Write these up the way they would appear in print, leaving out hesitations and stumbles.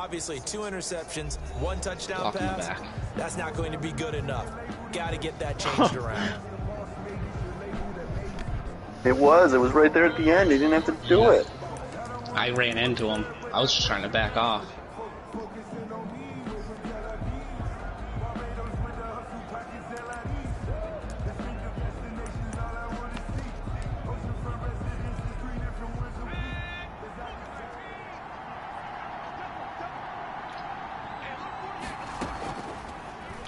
Obviously, 2 interceptions, 1 touchdown pass. That's not going to be good enough. Got to get that changed around. It was right there at the end. He didn't have to do it. I ran into him. I was just trying to back off.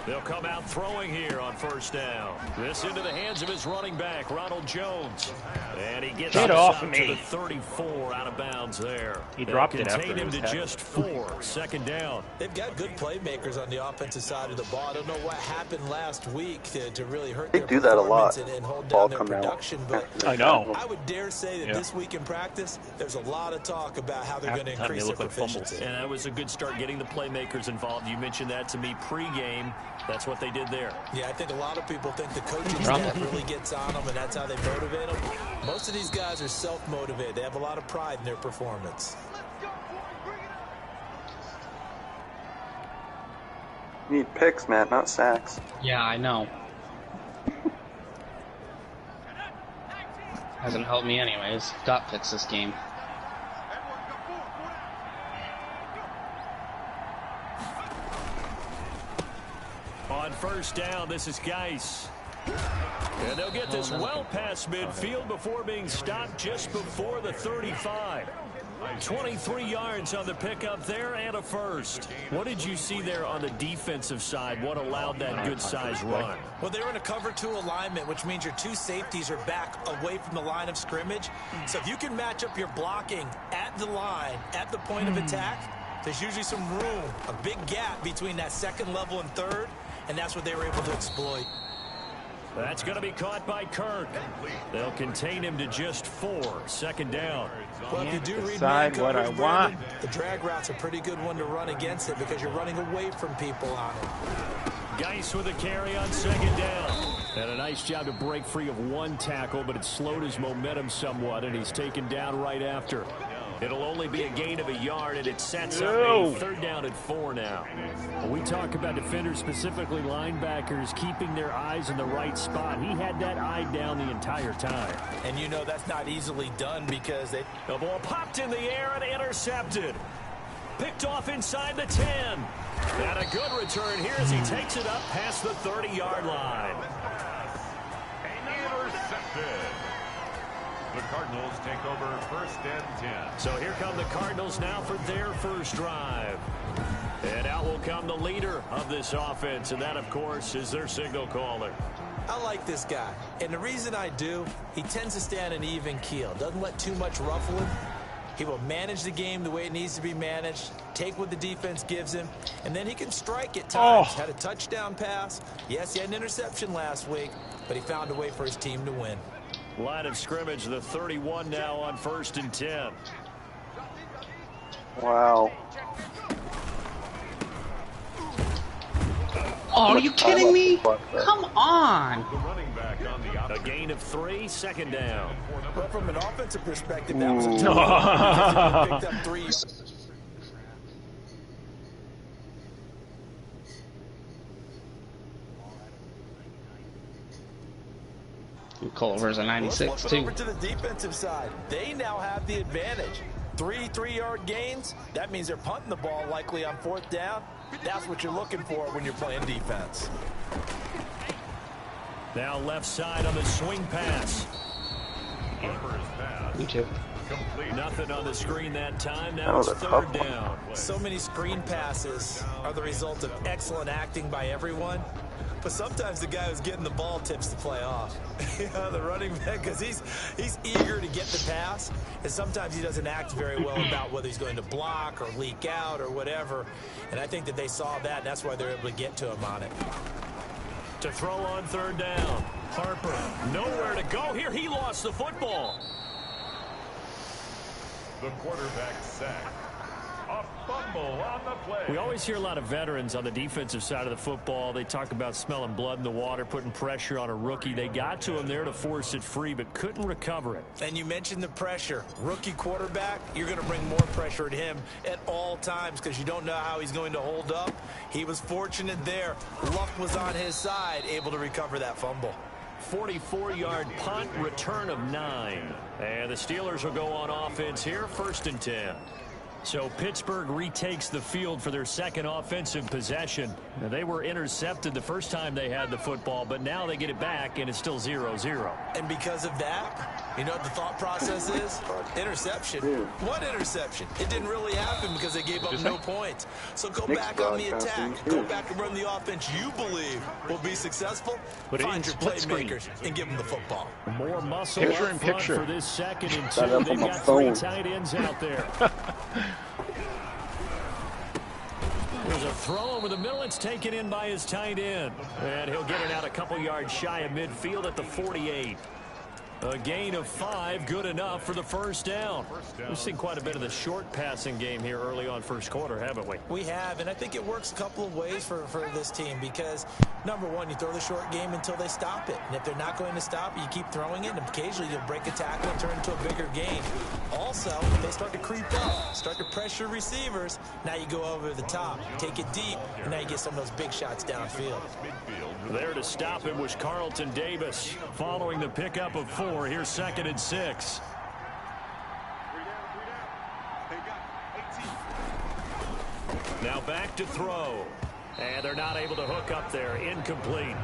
They'll come out throwing here on first down. This into the hands of his running back, Ronald Jones. And he gets Get off to me. the 34 out of bounds there. He dropped it after contain him to his just 4. Second down. They've got good playmakers on the offensive side of the ball. I don't know what happened last week to really hurt They their do that a lot. performance and hold Ball down their come out. production. But I know. I would dare say that this week in practice, there's a lot of talk about how they're going to increase their proficiency. And that was a good start getting the playmakers involved. You mentioned that to me pregame. That's what they did there. Yeah, I think a lot of people think the coaching staff really gets on them, and that's how they motivate them. Most of these guys are self-motivated. They have a lot of pride in their performance. You need picks, Matt, not sacks. Yeah, I know. Hasn't helped me anyways. Got picks this game. On first down, this is Geis. And they'll get this well past midfield before being stopped just before the 35. 23 yards on the pickup there and a first. What did you see there on the defensive side? What allowed that good-sized run? Well, they were in a cover 2 alignment, which means your 2 safeties are back away from the line of scrimmage. So if you can match up your blocking at the line, at the point of attack, there's usually some room, a big gap between that second level and third, and that's what they were able to exploit. That's going to be caught by Kirk. They'll contain him to just 4. Second down. Well, if you do read decide what I want. The drag route's a pretty good one to run against it because you're running away from people on it. Geis with a carry on second down. And a nice job to break free of 1 tackle, but it slowed his momentum somewhat, and he's taken down right after. It'll only be a gain of 1 yard, and it sets up a third down at 4 now. When we talk about defenders, specifically linebackers, keeping their eyes in the right spot, he had that eye down the entire time. And you know that's not easily done because they... The ball popped in the air and intercepted. Picked off inside the 10. And a good return here as he takes it up past the 30-yard line. Intercepted. The Cardinals take over first and 10. So here come the Cardinals now for their first drive. And out will come the leader of this offense, and that, of course, is their signal caller. I like this guy, and the reason I do, he tends to stay on an even keel. Doesn't let too much ruffle him. He will manage the game the way it needs to be managed, take what the defense gives him, and then he can strike at times. Had a touchdown pass. Yes, he had an interception last week, but he found a way for his team to win. Line of scrimmage, the 31 now on first and 10. Wow. Oh, are you kidding me? Come on. A gain of 3, second down. But from an offensive perspective, that was a tough one. Picked up 3. Culver's a 96 too. Over to the defensive side. They now have the advantage. 3 3-yard gains. That means they're punting the ball likely on 4th down. That's what you're looking for when you're playing defense. Now left side on the swing pass. Me too. Nothing on the screen that time. Now it's 3rd down. So many screen passes are the result of excellent acting by everyone. But sometimes the guy who's getting the ball tips the play off. You know, the running back, because he's eager to get the pass, and sometimes he doesn't act very well about whether he's going to block or leak out or whatever. And I think that they saw that, and that's why they're able to get to him on it. To throw on 3rd down. Harper, nowhere to go here. He lost the football. The quarterback sack. Up fumble on the play. We always hear a lot of veterans on the defensive side of the football. They talk about smelling blood in the water, putting pressure on a rookie. They got to him there to force it free, but couldn't recover it. And you mentioned the pressure. Rookie quarterback, you're going to bring more pressure at him at all times because you don't know how he's going to hold up. He was fortunate there. Luck was on his side, able to recover that fumble. 44-yard punt, return of 9. And the Steelers will go on offense here, 1st and 10. So Pittsburgh retakes the field for their second offensive possession. Now, they were intercepted the first time they had the football, but now they get it back, and it's still 0-0. And because of that, you know what the thought process is? Interception. What interception? It didn't really happen because they gave up no points. So go back on the attack. Go back and run the offense you believe will be successful. Find your playmakers and give them the football. More muscle up front for this 2nd and 2. They've got 3 tight ends out there. There's a throw over the middle. It's taken in by his tight end. And he'll get it out a couple yards shy of midfield at the 48. A gain of 5, good enough for the first down. We've seen quite a bit of the short passing game here early on first quarter, haven't we? We have, and I think it works a couple of ways for this team because, number one, you throw the short game until they stop it. And if they're not going to stop it, you keep throwing it, and occasionally you'll break a tackle and turn it into a bigger gain. Also, if they start to creep up, start to pressure receivers, now you go over the top, take it deep, and now you get some of those big shots downfield. There to stop him was Carlton Davis. Following the pickup of 4, here's 2nd and 6. Now back to throw. And they're not able to hook up there. Incomplete.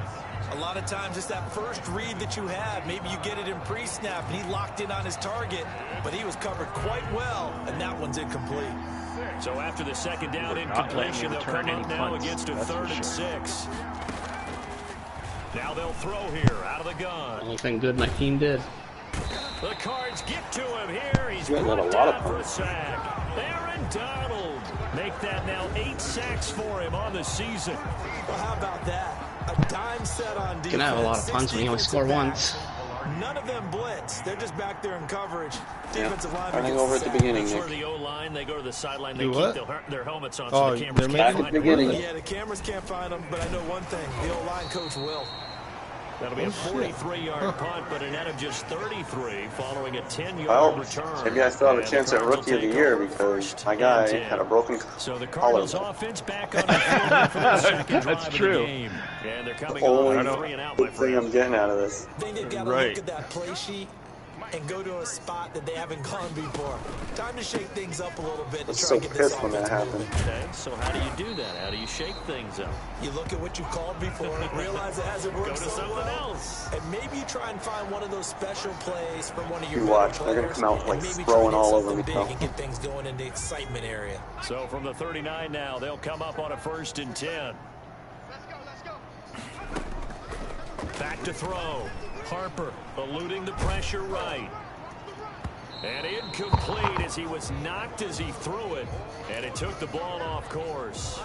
A lot of times it's that first read that you have. Maybe you get it in pre-snap, and he locked in on his target, but he was covered quite well, and that one's incomplete. So after the 2nd down incompletion, they'll come up now against a 3rd and 6. Now they'll throw here out of the gun. Anything good my team did. The Cards get to him here. He's let a brought lot of down for a sack. Aaron Donald. Make that now 8 sacks for him on the season. Well, how about that? A dime set on defense. Can have a lot of punts when you only score once. None of them blitz. They're just back there in coverage. Defensive line. Running over at the beginning. For the O-line, they go to the sideline. They Do keep what? their helmets on Oh, so the cameras they're can't making find the them. beginning. Yeah, the cameras can't find them, but I know one thing. The O-line coach will. That'll be a 43-yard punt, but a net of just 33 following a 10-yard Well, return. maybe I still have a chance at Rookie of the Year because my guy had a broken So the collar. Cardinals offense back on the field for the second drive of true. the game. And they're coming Only on 3 and out, my good thing I'm friend. getting out of this. I think they've got to Right. look at that play sheet and go to a spot that they haven't gone before. Time to shake things up a little bit I to was try so and get this pissed when that offense happened. moving. Okay, so how do you do that? How do you shake things up? You look at what you called before, realize it hasn't worked Go to so something well, else. and maybe you try and find one of those special plays from one of your You better watch, they're gonna players, come out, and like, maybe throwing try and all hit over something me, big so. and get things going in the excitement area. So from the 39 now, they'll come up on a 1st and 10. Back to throw. Harper eluding the pressure right. And incomplete as he was knocked as he threw it. And it took the ball off course.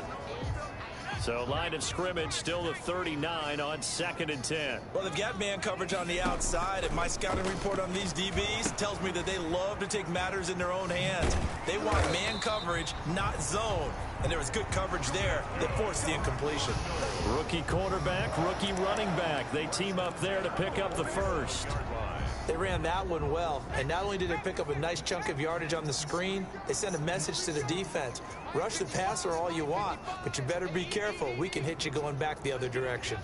So line of scrimmage still the 39 on 2nd and 10. Well, they've got man coverage on the outside, and my scouting report on these DBs tells me that they love to take matters in their own hands. They want man coverage, not zone. And there was good coverage there that forced the incompletion. Rookie quarterback, rookie running back. They team up there to pick up the first. They ran that one well, and not only did they pick up a nice chunk of yardage on the screen, they sent a message to the defense. Rush the passer all you want, but you better be careful. We can hit you going back the other direction.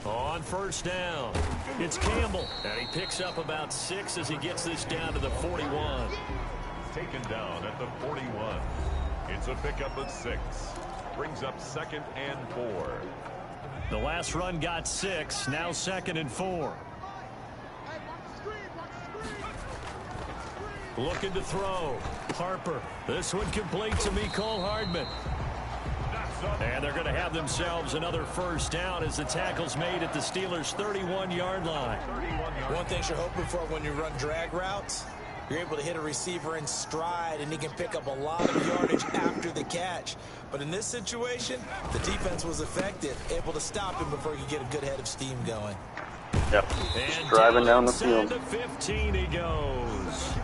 On 1st down, it's Campbell, and he picks up about 6 as he gets this down to the 41. Taken down at the 41. It's a pickup of 6. Brings up 2nd and 4. The last run got 6, now 2nd and 4. Looking to throw. Harper. This one complete to Mecole Hardman. And they're going to have themselves another 1st down as the tackle's made at the Steelers' 31-yard line. One thing you're hoping for when you run drag routes, you're able to hit a receiver in stride, and he can pick up a lot of yardage after the catch. But in this situation, the defense was effective, able to stop him before he could get a good head of steam going. Yep. Just driving down the field. To 15 he goes.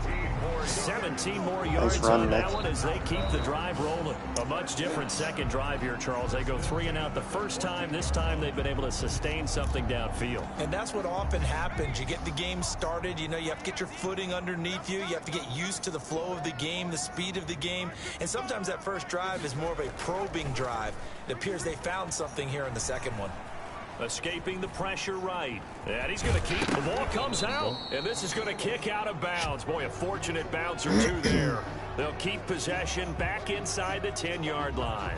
17 more yards on that one as they keep the drive rolling. A much different second drive here, Charles. They go 3 and out the first time. This time they've been able to sustain something downfield. And that's what often happens. You get the game started. You know, you have to get your footing underneath you. You have to get used to the flow of the game, the speed of the game. And sometimes that first drive is more of a probing drive. It appears they found something here in the second one. Escaping the pressure right. And he's going to keep. The ball comes out. And this is going to kick out of bounds. Boy, a fortunate bounce or two there. They'll keep possession back inside the 10-yard line.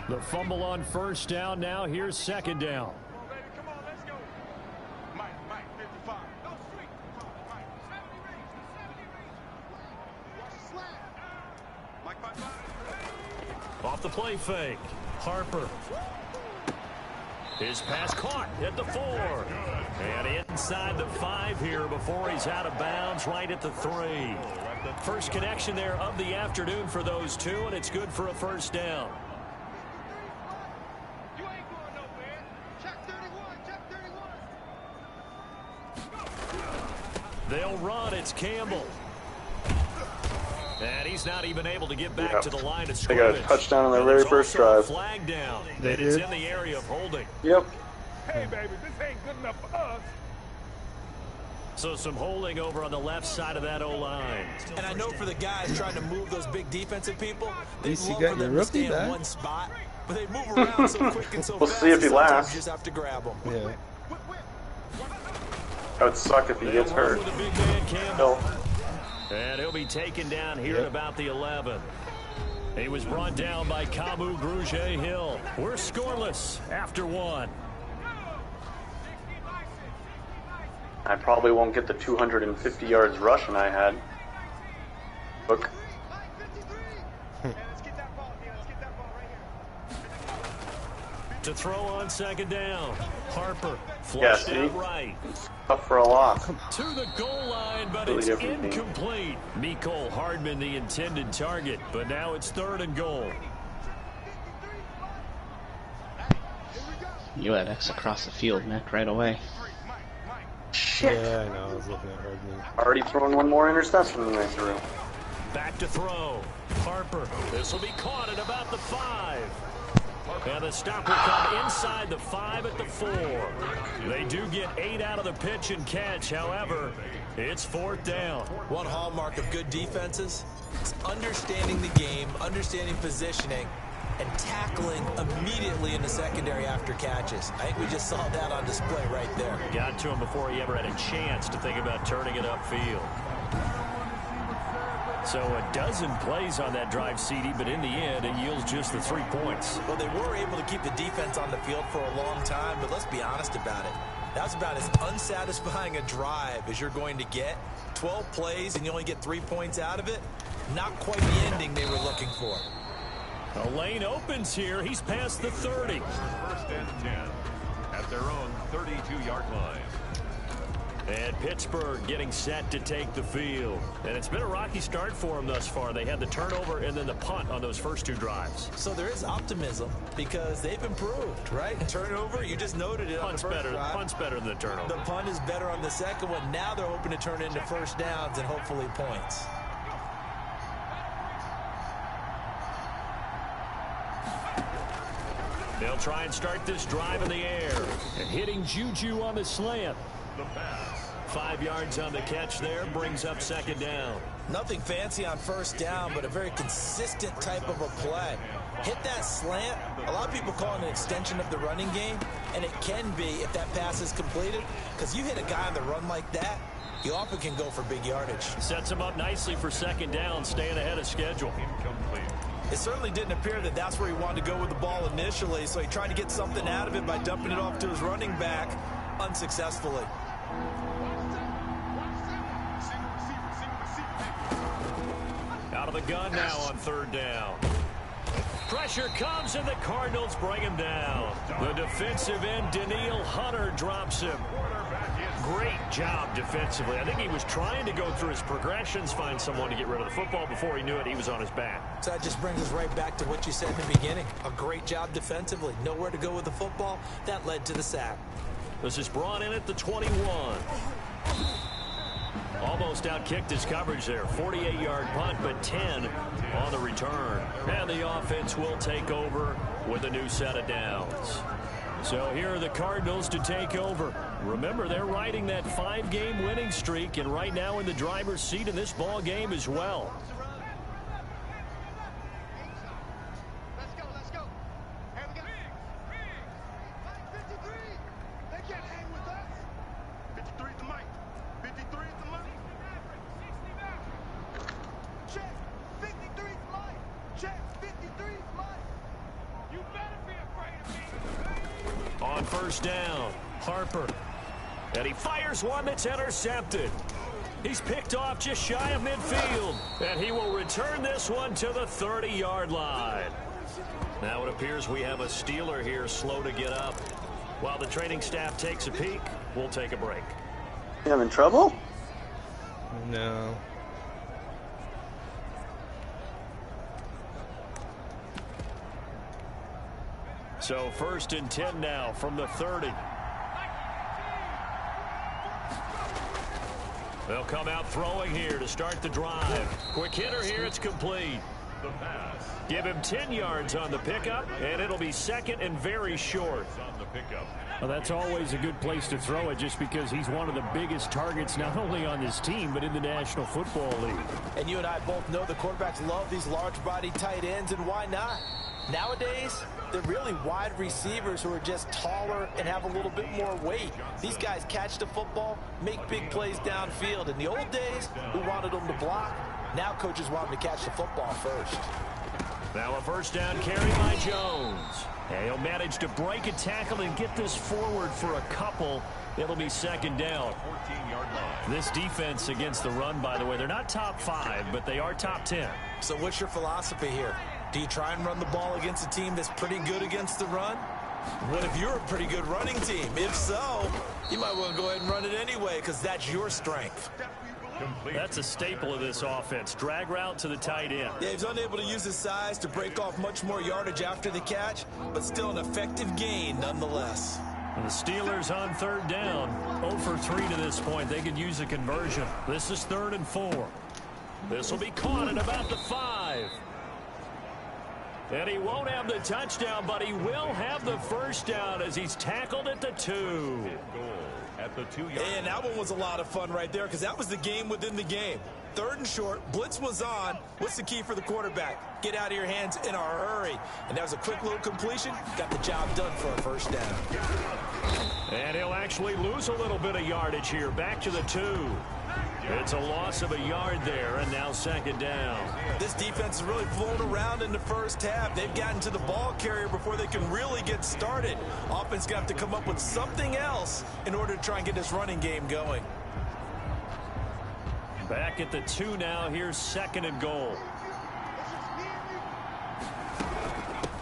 The fumble on first down now. Here's second down. Off the play fake. Harper. His pass caught at the 4. And inside the 5 here before he's out of bounds right at the 3. First connection there of the afternoon for those two, and it's good for a first down. They'll run. It's Campbell. And he's not even able to get back to the line of scrimmage. They got a touchdown on their very first drive. Flag down. They did. It's in the area of holding. Yep. Hey, baby, this ain't good enough for us. So some holding over on the left side of that O-line. And I know for the guys trying to move those big defensive people, they'd least you love got for your them to rookie stay in back. one spot, but they move around so quick and so We'll fast. see if he Sometimes lasts. you just have to grab them. Yeah. That would suck if he gets hurt. With a big man, Campbell. No. And he'll be taken down here at about the 11. He was brought down by Kamu Grugier-Hill. We're scoreless after 1. I probably won't get the 250 yards rushing I had. Look. To throw on second down. Harper Yeah, flushed see? out right. Up for a loss. To the goal line, but Really it's different team. incomplete. Mecole Hardman, the intended target, but now it's 3rd and goal. You had X across the field, Nick, right away. Shit. Yeah, I know. I was looking at Hardman. Already throwing one more interception than I threw. Back to throw. Harper. This will be caught at about the 5. And the stop will come inside the 5 at the 4. They do get 8 out of the pitch and catch. However, it's 4th down. One hallmark of good defenses is understanding the game, understanding positioning, and tackling immediately in the secondary after catches. I think we just saw that on display right there. Got to him before he ever had a chance to think about turning it upfield. So a dozen plays on that drive, CD, but in the end, it yields just the 3 points. Well, they were able to keep the defense on the field for a long time, but let's be honest about it. That's about as unsatisfying a drive as you're going to get. 12 plays and you only get 3 points out of it. Not quite the ending they were looking for. A lane opens here. He's past the 30. 1st and 10 at their own 32-yard line. And Pittsburgh getting set to take the field. And it's been a rocky start for them thus far. They had the turnover and then the punt on those first 2 drives. So there is optimism because they've improved, right? Turnover, you just noted it on the first drive. Punt's better than the turnover. The punt is better on the second one. Now they're hoping to turn into first downs and hopefully points. They'll try and start this drive in the air. And hitting Juju on the slant. The pass. 5 yards on the catch there, brings up second down. Nothing fancy on first down, but a very consistent type of a play. Hit that slant. A lot of people call it an extension of the running game, and it can be if that pass is completed, because you hit a guy on the run like that, you often can go for big yardage. Sets him up nicely for second down, staying ahead of schedule. Incomplete. It certainly didn't appear that that's where he wanted to go with the ball initially, so he tried to get something out of it by dumping it off to his running back unsuccessfully. Out of the gun now on 3rd down. Pressure comes and the Cardinals bring him down. The defensive end, Daniil Hunter, drops him. great job defensively. I think he was trying to go through his progressions, find someone to get rid of the football. Before he knew it, he was on his back. So that just brings us right back to what you said in the beginning. A great job defensively. Nowhere to go with the football. That led to the sack. This is brought in at the 21. Almost outkicked his coverage there. 48-yard punt, but 10 on the return. And the offense will take over with a new set of downs. So here are the Cardinals to take over. Remember, they're riding that 5-game winning streak, and right now in the driver's seat in this ball game as well. Let's go. Here we go. 53. They can't hang with us. 53 is the mic. 53 is the money. Check. 53 is mine. Check. 53 is mine. You better be afraid of me. On first down, Harper. And he fires one that's intercepted. He's picked off just shy of midfield. And he will return this one to the 30-yard line. Now it appears we have a Steeler here slow to get up. While the training staff takes a peek, we'll take a break. You having trouble? No. So 1st and 10 now from the 30. They'll come out throwing here to start the drive. Quick hitter here, it's complete. The pass. Give him 10 yards on the pickup, and it'll be second and very short. On the pickup. Well, that's always a good place to throw it just because he's one of the biggest targets not only on this team but in the National Football League. And you and I both know the quarterbacks love these large-body tight ends, and why not? Nowadays, they're really wide receivers who are just taller and have a little bit more weight. These guys catch the football, make big plays downfield. In the old days, we wanted them to block. Now coaches want them to catch the football first. Now a first down carry by Jones. And he'll manage to break a tackle and get this forward for a couple. It'll be second down. 14-yard line. This defense against the run, by the way, they're not top 5, but they are top 10. So what's your philosophy here? Do you try and run the ball against a team that's pretty good against the run? What if you're a pretty good running team? If so, you might want to go ahead and run it anyway because that's your strength. Complete. That's a staple of this offense. Drag route to the tight end. Yeah, he's unable to use his size to break off much more yardage after the catch, but still an effective gain nonetheless. And the Steelers on third down. 0 for 3 to this point. They could use a conversion. This is 3rd and 4. This will be caught at about the 5. And he won't have the touchdown, but he will have the first down as he's tackled at the 2. Goal at the 2-yard. And that one was a lot of fun right there because that was the game within the game. 3rd and short, blitz was on. What's the key for the quarterback? Get out of your hands in a hurry. And that was a quick little completion. Got the job done for a first down. And he'll actually lose a little bit of yardage here. Back to the 2. It's a loss of a yard there, and now second down. This defense has really flown around in the first half. They've gotten to the ball carrier before they can really get started. Offense got to come up with something else in order to try and get this running game going. Back at the 2 now. Here's 2nd and goal.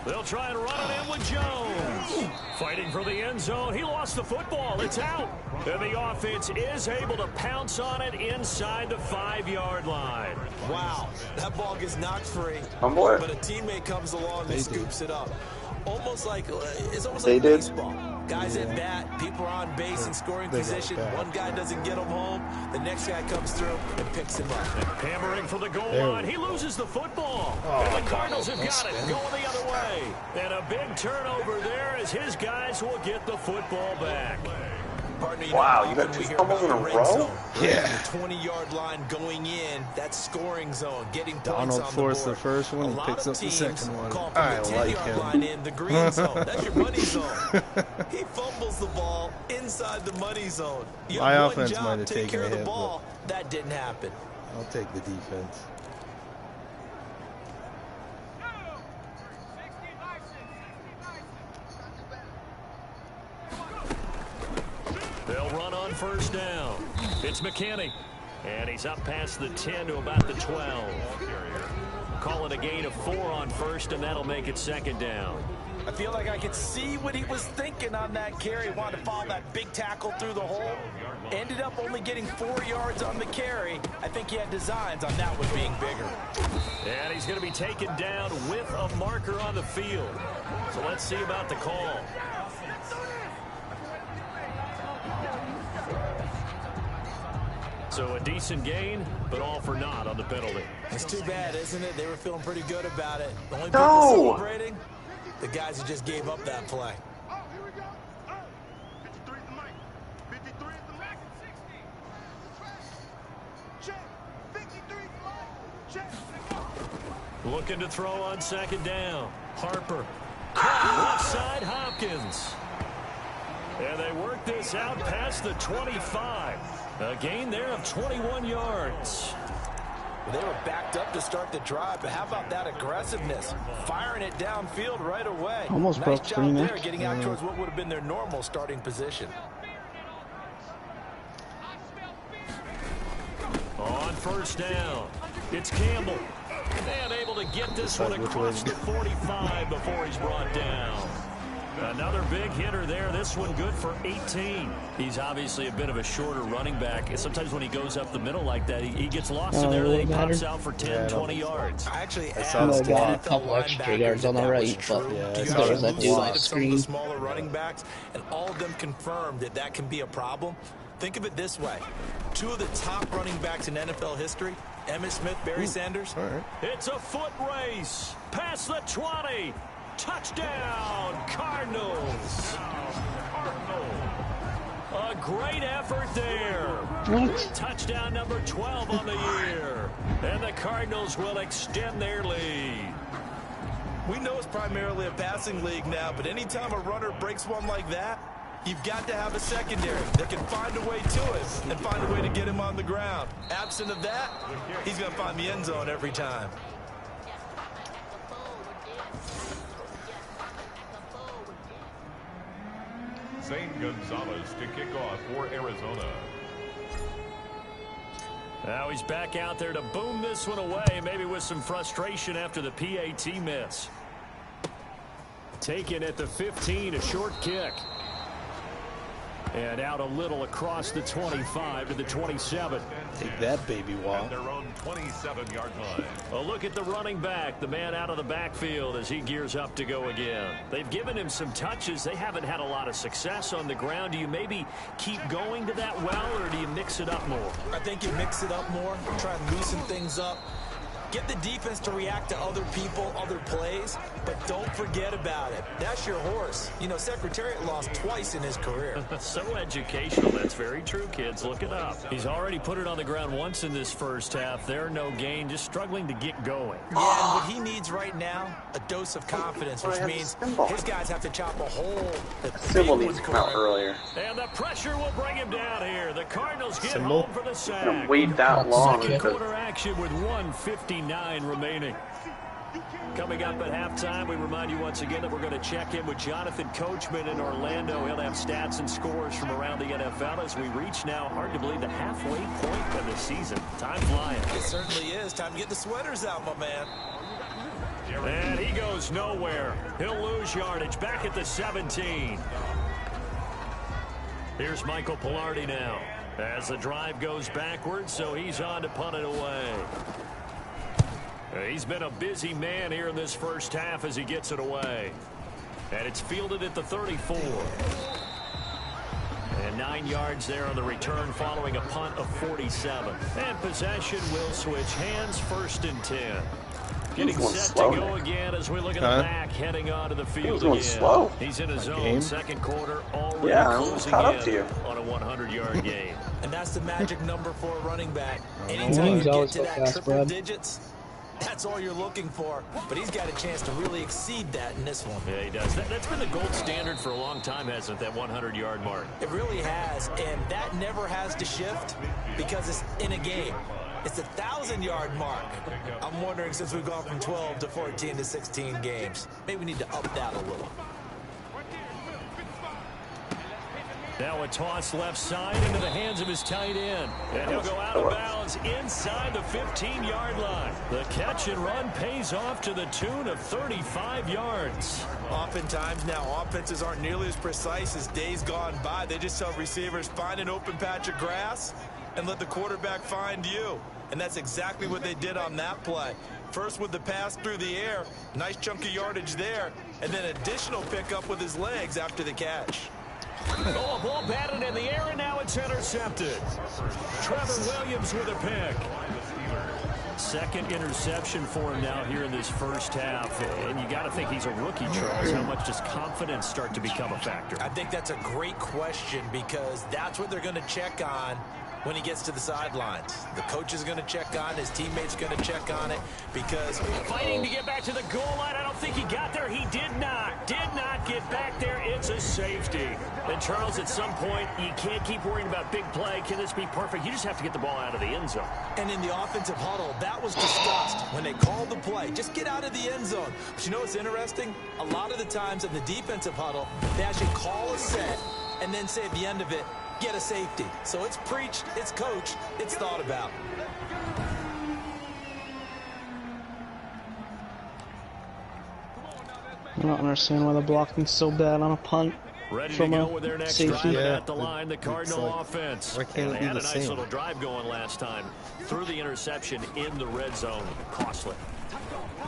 They'll try and run it in with Jones. Fighting for the end zone. He lost the football. It's out. And the offense is able to pounce on it inside the 5-yard line. Wow, that ball gets knocked free. Boy. But a teammate comes along and scoops it up. Almost like it's almost They like did. baseball. Guys at bat, people are on base in scoring position. One guy doesn't get him home. The next guy comes through and picks him up. Hammering for the goal line. He loses the football. And the Cardinals have got it. Going the other way. And a big turnover there as his guys will get the football back. Partner, Wow, you got 2 fumbles in a row? Yeah. The 20-yard line going in, that scoring zone, getting points Donald on forced the the board. first one, A he lot picks of up the teams second one. call from I the like 10-yard him. line in the green zone. That's your money zone. He fumbles the ball inside the money zone. You My have offense one might job, have take taken care a of the hit, ball. That didn't happen. I'll take the defense. They'll run on first down. It's McKinney. And he's up past the 10 to about the 12. Call it a gain of 4 on first, and that'll make it second down. I feel like I could see what he was thinking on that carry. Wanted to follow that big tackle through the hole. Ended up only getting 4 yards on the carry. I think he had designs on that one being bigger. And he's going to be taken down with a marker on the field. So let's see about the call. So a decent gain, but all for naught on the penalty. It's too bad, isn't it? They were feeling pretty good about it. The only No! people celebrating, the guys who just gave up that play. Oh, here we go. 53 is the mic. 53 is the mic. 60. Check. 53 is the mic. Check. Looking to throw on second down. Harper. Left side, Hopkins. And they work this out past the 25. A gain there of 21 yards. They were backed up to start the drive, but how about that aggressiveness? Firing it downfield right away. Almost nice broke job free, there, Max. getting out towards what would have been their normal starting position. On first down, it's Campbell. And able to get this one across the 45 before he's brought down. Another big hitter there. This one good for 18. He's obviously a bit of a shorter running back. Sometimes when he goes up the middle like that, he gets lost in there, and then he pops out for 10, 20 yards. I actually got a couple extra yards on the right, but as far as that dude on the some of the screen. smaller running backs, and all of them confirmed that that can be a problem. Think of it this way. 2 of the top running backs in NFL history, Emmitt Smith, Barry Sanders. All right. It's a foot race. Past the 20. Touchdown, Cardinals. A great effort there. What? Touchdown number 12 on the year. And the Cardinals will extend their lead. We know it's primarily a passing league now, but anytime a runner breaks one like that, you've got to have a secondary that can find a way to it and find a way to get him on the ground. Absent of that, he's going to find the end zone every time. Zane Gonzalez to kick off for Arizona. Now he's back out there to boom this one away, maybe with some frustration after the PAT miss. Taken at the 15, a short kick. And out a little across the 25 to the 27. Take that, baby wall. At their own 27-yard line. A look at the running back, the man out of the backfield as he gears up to go again. They've given him some touches. They haven't had a lot of success on the ground. Do you maybe keep going to that well, or do you mix it up more? I think you mix it up more, try and loosen things up. Get the defense to react to other people, other plays, but don't forget about it. That's your horse. You know, Secretariat lost twice in his career. So educational. That's very true, kids. Look it up. He's already put it on the ground once in this first half. There, no gain, just struggling to get going. Yeah, and what he needs right now, a dose of confidence, which means his guys have to chop a hole. Symbol needs to come out earlier. And the pressure will bring him down here. The Cardinals get Symbol? home for the I'm sack. gonna wait that long. Second Because quarter action with 1:59 remaining. Coming up at halftime, we remind you once again that we're going to check in with Jonathan Coachman in Orlando. He'll have stats and scores from around the NFL as we reach now, hard to believe, the halfway point of the season. Time flying. It certainly is. Time to get the sweaters out, my man. And he goes nowhere. He'll lose yardage back at the 17. Here's Michael Pilardi now as the drive goes backwards, so he's on to punt it away. He's been a busy man here in this first half as he gets it away. And it's fielded at the 34. And 9 yards there on the return following a punt of 47. And possession will switch hands, 1st and 10. Getting set to go again as we look at the back heading onto the field again. Slow. He's in his own second quarter, already Yeah, I'm closing caught up to in you. on a 100-yard gain. And that's the magic number for a running back. Anytime you get to that triple digits, that's all you're looking for. But he's got a chance to really exceed that in this one. Yeah, he does. That's been the gold standard for a long time, hasn't it, that 100-yard mark? It really has, and that never has to shift because it's in a game. It's the 1,000-yard mark. I'm wondering, since we've gone from 12 to 14 to 16 games, maybe we need to up that a little. Now a toss left side into the hands of his tight end. And he'll go out of bounds inside the 15-yard line. The catch and run pays off to the tune of 35 yards. Oftentimes now, offenses aren't nearly as precise as days gone by. They just tell receivers, find an open patch of grass and let the quarterback find you. And that's exactly what they did on that play. First with the pass through the air, nice chunk of yardage there, and then additional pickup with his legs after the catch. Oh, a ball batted in the air, and now it's intercepted. Trevor Williams with a pick. Second interception for him now here in this first half. And you got to think he's a rookie, Charles. How much does confidence start to become a factor? I think that's a great question because that's what they're going to check on when he gets to the sidelines. The coach is going to check on, his teammates going to check on it because... Fighting to get back to the goal line. I don't think he got there. He did not get back there. It's a safety. And Charles, at some point, you can't keep worrying about big play. Can this be perfect? You just have to get the ball out of the end zone. And in the offensive huddle, that was discussed when they called the play. Just get out of the end zone. But you know what's interesting? A lot of the times in the defensive huddle, they actually call a set and then say at the end of it, get a safety. So it's preached, it's coached, it's thought about. I don't understand why the blocking's so bad on a punt. Ready from to go a with their next safety. drive at the line, the Cardinal like, offense. why can't it they be had the a nice same? little drive going last time. Threw the interception in the red zone. Costly.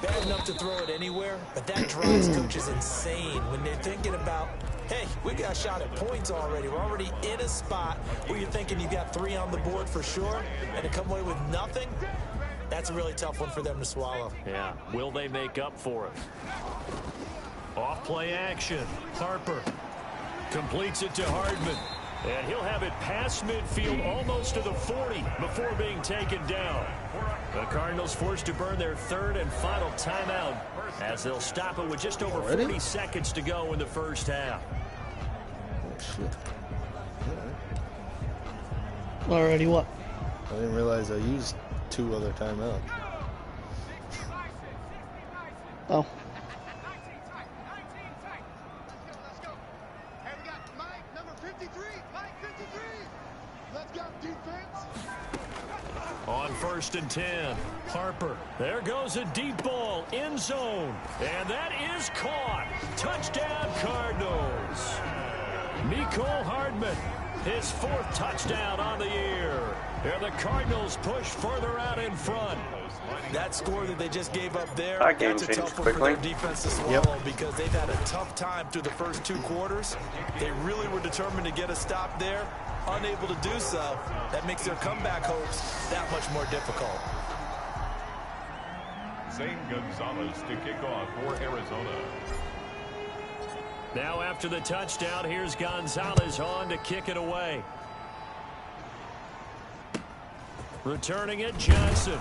Bad enough to throw it anywhere, but that drives coaches insane when they're thinking about, hey, we got a shot at points already. We're already in a spot where you're thinking you got 3 on the board for sure, and to come away with nothing, that's a really tough one for them to swallow. Yeah, will they make up for it? Off play action. Harper completes it to Hardman. And he'll have it past midfield almost to the 40 before being taken down. The Cardinals forced to burn their third and final timeout as they'll stop it with just over 40 seconds to go in the first half. Oh, shit. Already what? I didn't realize I used 2 other timeouts. Oh. On 1st and 10, Harper. There goes a deep ball, end zone. And that is caught. Touchdown, Cardinals. Mecole Hardman, his 4th touchdown on the year. And the Cardinals push further out in front. That score that they just gave up there, That game that's a changed tough one for quickly. their defense to swallow because they've had a tough time through the first 2 quarters. They really were determined to get a stop there. Unable to do so, that makes their comeback hopes that much more difficult. Zane Gonzalez to kick off for Arizona. Now after the touchdown, here's Gonzalez on to kick it away. Returning it, Johnson.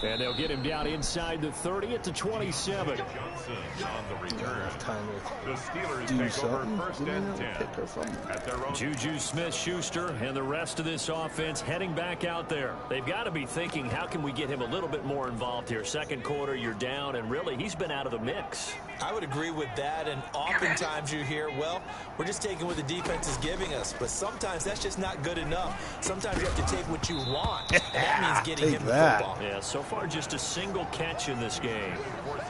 And they'll get him down inside the 30 at the 27. Johnson on the return. Time The Steelers to do take over something. 1st Didn't and even 10 pick her from. at their own. Juju Smith-Schuster and the rest of this offense heading back out there. They've got to be thinking, how can we get him a little bit more involved here? Second quarter, you're down, and really, he's been out of the mix. I would agree with that, and oftentimes you hear, well, we're just taking what the defense is giving us, but sometimes that's just not good enough. Sometimes you have to take what you want, and that means getting him the football. Yeah, so far just a single catch in this game.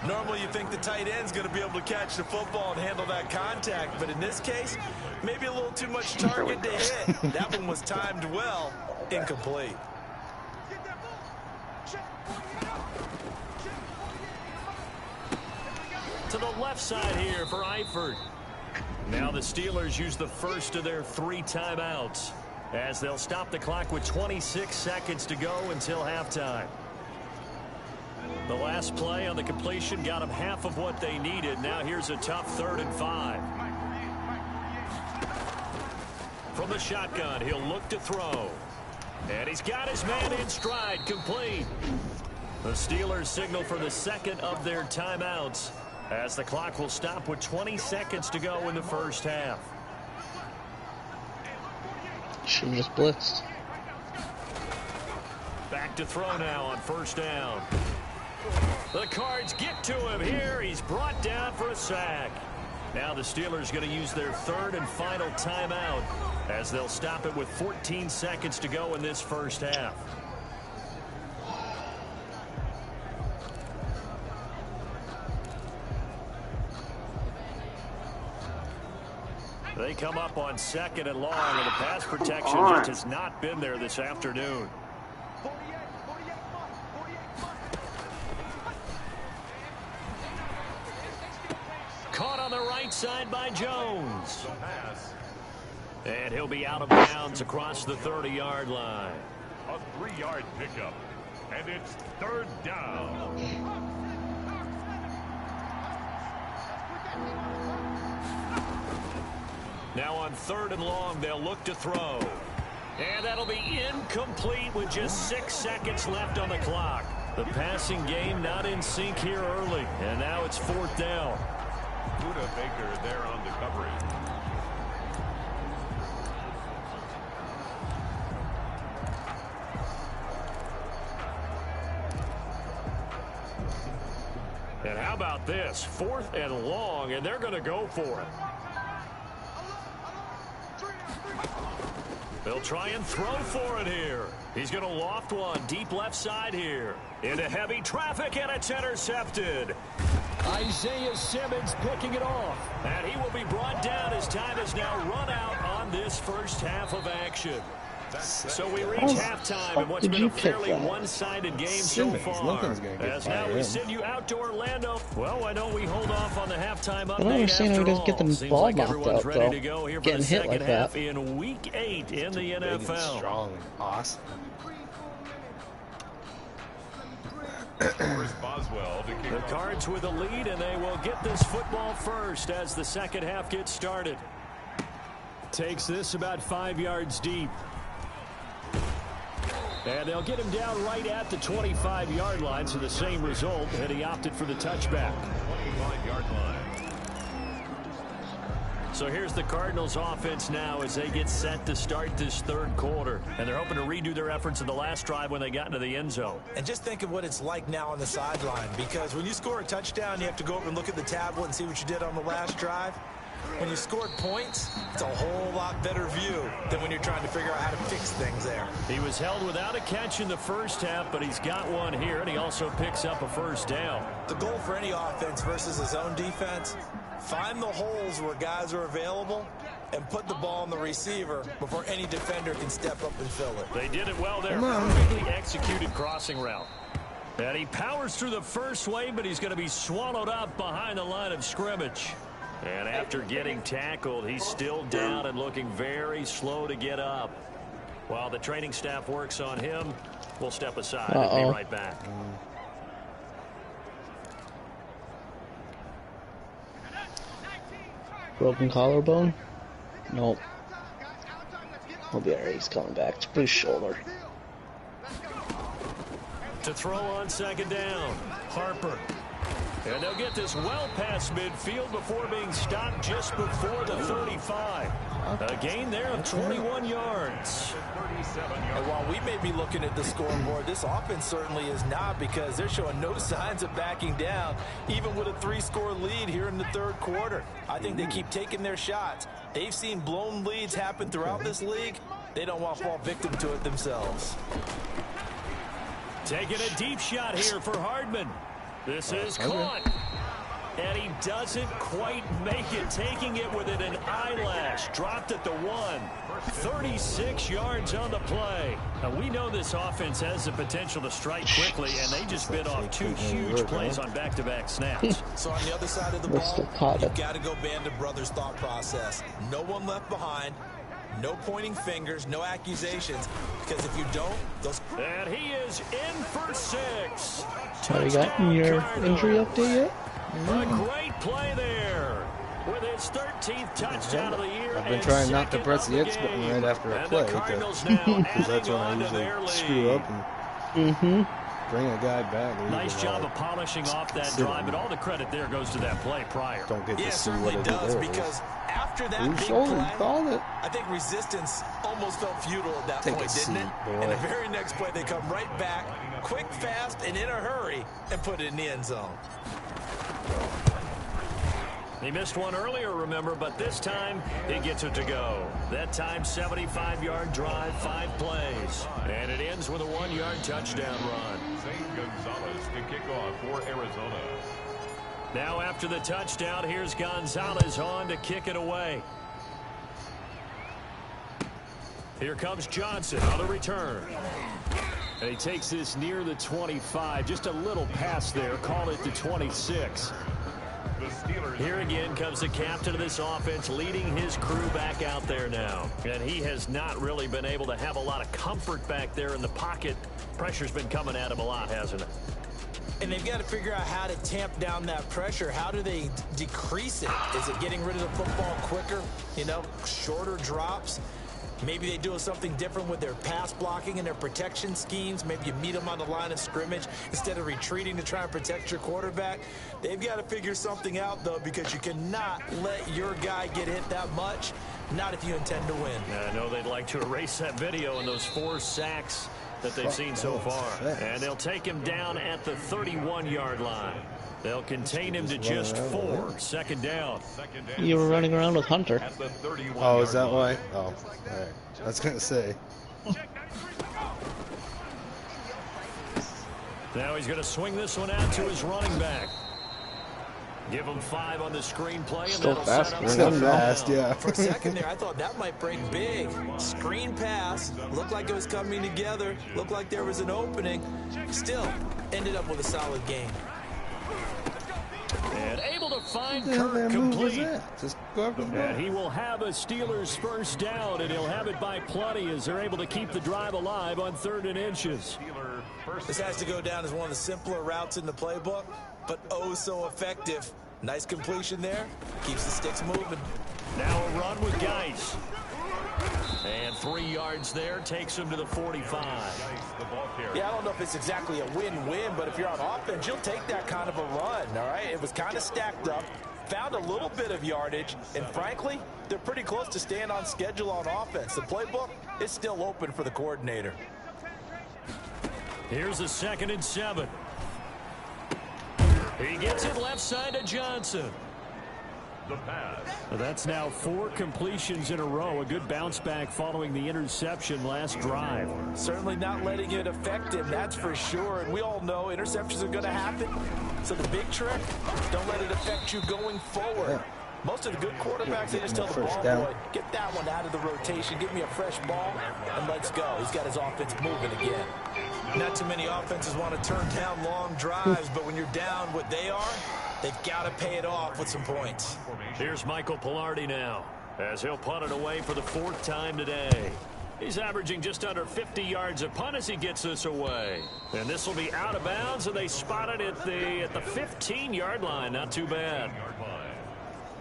Normally you think the tight end's going to be able to catch the football and handle that contact, but in this case, maybe a little too much target to hit. That one was timed well, incomplete. To the left side here for Eifert. Now the Steelers use the first of their 3 timeouts as they'll stop the clock with 26 seconds to go until halftime. The last play on the completion got them half of what they needed. Now here's a tough 3rd and 5. From the shotgun, he'll look to throw. And he's got his man in stride, complete. The Steelers signal for the second of their timeouts as the clock will stop with 20 seconds to go in the first half. Should have just blitzed. Back to throw now on 1st down. The Cards get to him here. He's brought down for a sack. Now the Steelers going to use their third and final timeout as they'll stop it with 14 seconds to go in this first half. They come up on 2nd and long, and the pass protection just has not been there this afternoon. Caught on the right side by Jones. And he'll be out of bounds across the 30-yard line. A 3-yard pickup, and it's 3rd down. Now on 3rd and long, they'll look to throw. And that'll be incomplete with just 6 seconds left on the clock. The passing game not in sync here early, and now it's 4th down. Buda Baker there on the coverage. And how about this? 4th and long, and they're going to go for it. They'll try and throw for it here. He's going to loft one deep left side here. Into heavy traffic, and it's intercepted. Isaiah Simmons picking it off. And he will be brought down as time has now run out on this first half of action. So we reach halftime in what's been a fairly one-sided game so far. As now we send you out to Orlando. Well, why don't we hold off on the halftime update? I don't understand how he doesn't get the Seems ball like knocked everyone's out, ready though. to go here for Getting the hit second like half that. in Week 8 in the Big and NFL. strong and awesome. Boswell to kick The off. Cards with a lead, and they will get this football first as the second half gets started. Takes this about 5 yards deep. And they'll get him down right at the 25-yard line, so the same result, and he opted for the touchback. 25-yard line. So here's the Cardinals offense now as they get set to start this third quarter. And they're hoping to redo their efforts in the last drive when they got into the end zone. And just think of what it's like now on the sideline, because when you score a touchdown, you have to go over and look at the tablet and see what you did on the last drive. When you scored points, it's a whole lot better view than when you're trying to figure out how to fix things there. He was held without a catch in the first half, but he's got one here, and he also picks up a first down. The goal for any offense versus his own defense, find the holes where guys are available and put the ball on the receiver before any defender can step up and fill it. They did it well there. Perfectly executed crossing route. And he powers through the first wave, but he's going to be swallowed up behind the line of scrimmage. And after getting tackled, he's still down and looking very slow to get up. While the training staff works on him, we'll step aside and be right back. Broken collarbone? Nope. He'll be alright. He's coming back. To his shoulder. To throw on second down, Harper. And they'll get this well past midfield before being stopped just before the 35. A gain there of 21 yards. And while we may be looking at the scoreboard, this offense certainly is not, because they're showing no signs of backing down, even with a 3-score lead here in the third quarter. I think they keep taking their shots. They've seen blown leads happen throughout this league. They don't want to fall victim to it themselves. Taking a deep shot here for Hardman. This is caught. And he doesn't quite make it, taking it within an eyelash. Dropped at the 1. 36 yards on the play. Now, we know this offense has the potential to strike quickly, and they just bit off 2 huge plays on back-to-back snaps. So on the other side of the ball, you've got to go Band of Brothers thought process. No one left behind. No pointing fingers, no accusations, because if you don't, those... And he is in for 6. Have you gotten your injury update yet? A great play there with his 13th touchdown of the year. I've been trying not to press the X button right after I play, because that's when I usually screw up and bring a guy back. Nice job of polishing off that drive, but all the credit there goes to that play prior. Don't get to see certainly what I does, did there. because after that big play, I think resistance almost felt futile at that point, didn't it? And the very next play, they come right back, quick, fast, and in a hurry, and put it in the end zone. He missed one earlier, remember, but this time he gets it to go. That time, 75-yard drive, 5 plays. And it ends with a 1-yard touchdown run. St. Gonzalez to kick off for Arizona. Now after the touchdown, here's Gonzalez on to kick it away. Here comes Johnson on the return. And he takes this near the 25. Just a little pass there. Call it the 26. Here again comes the captain of this offense, leading his crew back out there now. And he has not really been able to have a lot of comfort back there in the pocket. Pressure's been coming at him a lot, hasn't it? And they've got to figure out how to tamp down that pressure. How do they decrease it? Is it getting rid of the football quicker? You know, shorter drops? Maybe they do something different with their pass blocking and their protection schemes. Maybe you meet them on the line of scrimmage instead of retreating to try and protect your quarterback. They've got to figure something out, though, because you cannot let your guy get hit that much, not if you intend to win. I know they'd like to erase that video and those 4 sacks that they've seen so far. And they'll take him down at the 31-yard line. They'll contain him to just 4. Second down. You were running around with Hunter. Oh, is that why? Oh, all right. I was going to say. Now he's going to swing this one out to his running back. Give him 5 on the screenplay, and Still that'll fast. set up Still second fast, down. yeah. For a second there, I thought that might break big. Screen pass. Looked like it was coming together. Looked like there was an opening. Still ended up with a solid game. And able to find What the hell Kirk that move was complete. that? Just go up and And he will have a Steelers first down, and he'll have it by plenty as they're able to keep the drive alive on 3rd and inches. This has to go down as one of the simpler routes in the playbook, but oh so effective. Nice completion there. Keeps the sticks moving. Now a run with Geis. And 3 yards there takes him to the 45. Yeah, I don't know if it's exactly a win-win, but if you're on offense, you'll take that kind of a run, all right? It was kind of stacked up, found a little bit of yardage, and frankly, they're pretty close to staying on schedule on offense. The playbook is still open for the coordinator. Here's a 2nd and 7. He gets it left side to Johnson. The pass. That's now 4 completions in a row. A good bounce back following the interception last drive. Certainly not letting it affect him, that's for sure. And we all know interceptions are going to happen. So the big trick, don't let it affect you going forward. Most of the good quarterbacks, they just tell the ball boy, get that one out of the rotation, give me a fresh ball, and let's go. He's got his offense moving again. Not too many offenses want to turn down long drives, but when you're down what they are, they've got to pay it off with some points. Here's Michael Pilardi now, as he'll punt it away for the 4th time today. He's averaging just under 50 yards a punt as he gets this away. And this will be out of bounds, and they spot it at the 15-yard line. Not too bad.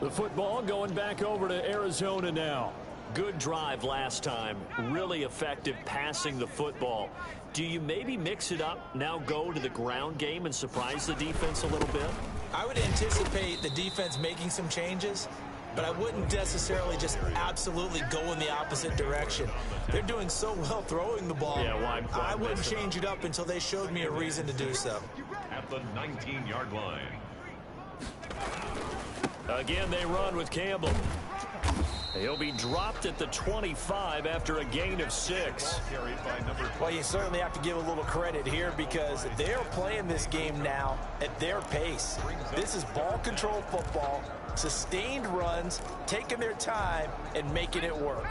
The football going back over to Arizona now. Good drive last time. Really effective passing the football. Do you maybe mix it up, now go to the ground game and surprise the defense a little bit? I would anticipate the defense making some changes, but I wouldn't necessarily just absolutely go in the opposite direction. They're doing so well throwing the ball. Yeah, why I wouldn't change it up until they showed me a reason to do so. At the 19-yard line. Again, they run with Campbell. He'll be dropped at the 25 after a gain of 6. Well, you certainly have to give a little credit here because they're playing this game now at their pace. This is ball control football, sustained runs, taking their time, and making it work.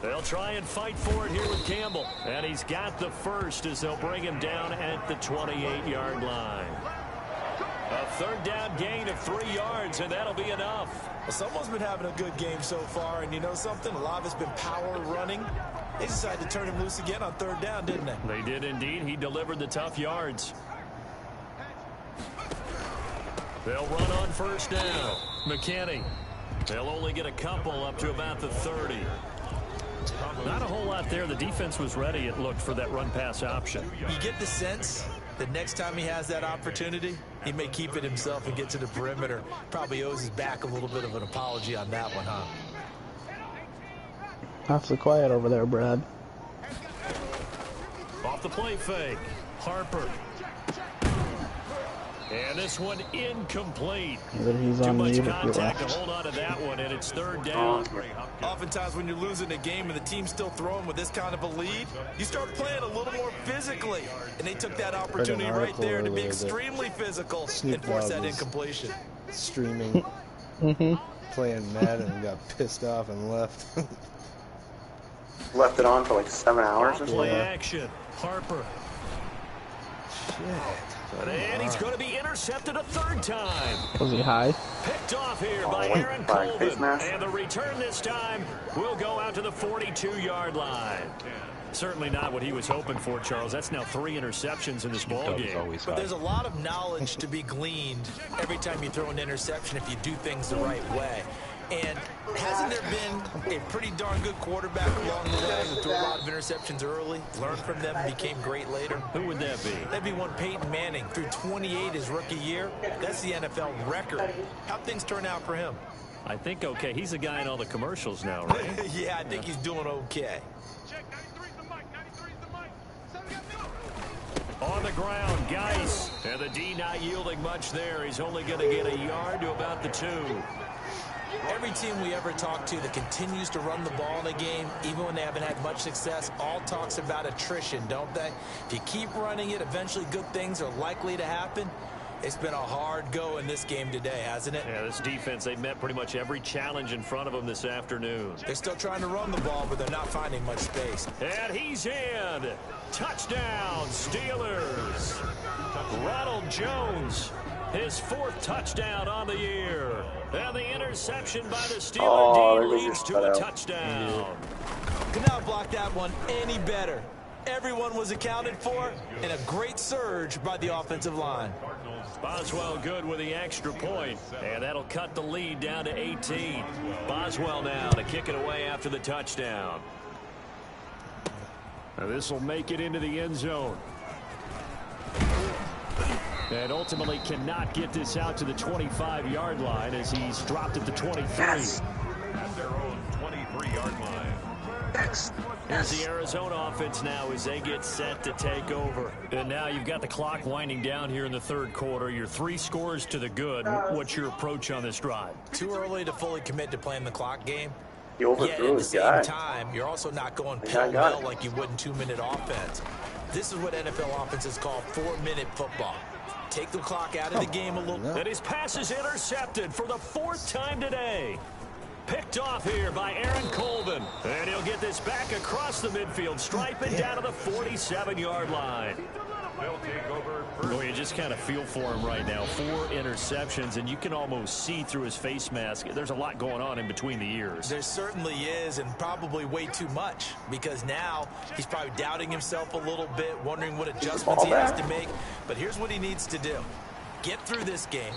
They'll try and fight for it here with Campbell. And he's got the first as they'll bring him down at the 28-yard line. A 3rd down gain of 3 yards, and that'll be enough. Well, someone's been having a good game so far, and you know something? A lot of it's been power running. They decided to turn him loose again on 3rd down, didn't they? They did indeed. He delivered the tough yards. They'll run on 1st down. McKinney. They'll only get a couple up to about the 30. Not a whole lot there. The defense was ready, it looked, for that run-pass option. You get the sense that next time he has that opportunity, he may keep it himself and get to the perimeter. Probably owes his back a little bit of an apology on that one, huh? Awfully quiet over there, Brad. off the play fake. Harper. And this one incomplete. Either he's Too on much me or contact to left. hold on to that one, and it's third down. Oftentimes when you're losing a game and the team's still throwing with this kind of a lead, you start playing a little more physically. And they took that opportunity right there to be extremely physical and force that incompletion. Streaming, playing Madden and got pissed off and left. Left it on for like 7 hours or something. Play action. Harper. Shit. And he's going to be intercepted a third time. Was he high? Picked off here by wait, Aaron flag, face Colvin. mask. And the return this time will go out to the 42-yard line. Certainly not what he was hoping for, Charles. That's now 3 interceptions in this ball game. But there's a lot of knowledge to be gleaned every time you throw an interception if you do things the right way. And hasn't there been a pretty darn good quarterback along the way who threw a lot of interceptions early, learned from them, and became great later? Who would that be? That'd be one Peyton Manning. Threw 28 his rookie year. That's the NFL record. How'd things turn out for him? I think okay. He's the guy in all the commercials now, right? Yeah, I think he's doing okay. Check 93's the mic. 93's the mic. Somebody got me. On the ground, Geis. And the D not yielding much there. He's only going to get a yard to about the 2. Every team we ever talk to that continues to run the ball in a game, even when they haven't had much success, all talks about attrition, don't they? If you keep running it, eventually good things are likely to happen. It's been a hard go in this game today, hasn't it? Yeah, this defense, they've met pretty much every challenge in front of them this afternoon. They're still trying to run the ball, but they're not finding much space. And he's in. Touchdown, Steelers. Ronald Jones, his 4th touchdown on the year. And the interception by the Steelers leads to a touchdown. Could not block that one any better. Everyone was accounted for, and a great surge by the offensive line. Boswell good with the extra point, and that'll cut the lead down to 18. Boswell now to kick it away after the touchdown. This will make it into the end zone. And ultimately cannot get this out to the 25-yard line as he's dropped at the 23. At their own 23-yard line. Here's the Arizona offense now as they get set to take over. And now you've got the clock winding down here in the third quarter. You're 3 scores to the good. What's your approach on this drive? Too early to fully commit to playing the clock game. He overthrew Yet at the his guy. same time, you're also not going The guy got pell-mell it. like you would in 2-minute offense. This is what NFL offenses call 4-minute football. Take the clock out of the game a little. And his pass is intercepted for the 4th time today. Picked off here by Aaron Colvin. And he'll get this back across the midfield stripe and down to the 47-yard line. They'll take over Boy, you just kind of feel for him right now. 4 interceptions, and you can almost see through his face mask. There's a lot going on in between the ears. There certainly is, and probably way too much, because now he's probably doubting himself a little bit, wondering what adjustments he has to make. But here's what he needs to do. Get through this game.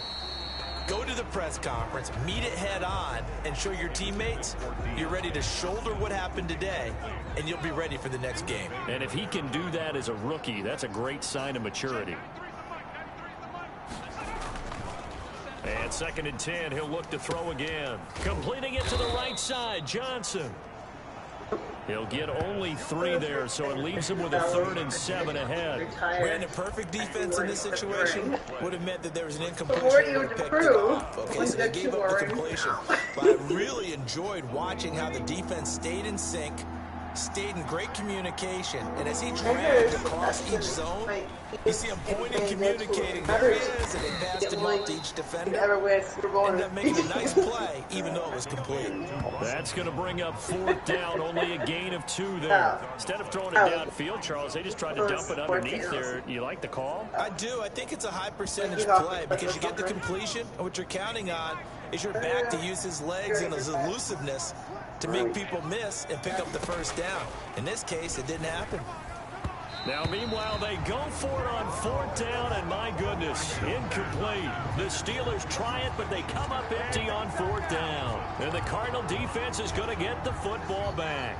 Go to the press conference, meet it head on, and show your teammates you're ready to shoulder what happened today, and you'll be ready for the next game. And if he can do that as a rookie, that's a great sign of maturity. And 2nd and 10, he'll look to throw again. Completing it to the right side, Johnson. He'll get only 3 there, so it leaves him with a 3rd and 7 ahead. Brandon, perfect defense in this situation would have meant that there was an incompletion and picked it off. Okay, so they gave up the completion. But I really enjoyed watching how the defense stayed in sync, stayed in great communication, and as he dragged across each zone, you see him pointing, communicating, there he is, and they passed him up to each defender. Ended up making a nice play, even though it was complete. That's going to bring up 4th down, only a gain of 2 there. Instead of throwing it downfield, Charles, they just tried to dump it underneath there. You like the call? I do. I think it's a high percentage play because you get the completion, and what you're counting on is your back to use his legs and his elusiveness to make people miss and pick up the 1st down. In this case, it didn't happen. Now, meanwhile, they go for it on 4th down, and my goodness, incomplete. The Steelers try it, but they come up empty on 4th down. And the Cardinal defense is going to get the football back.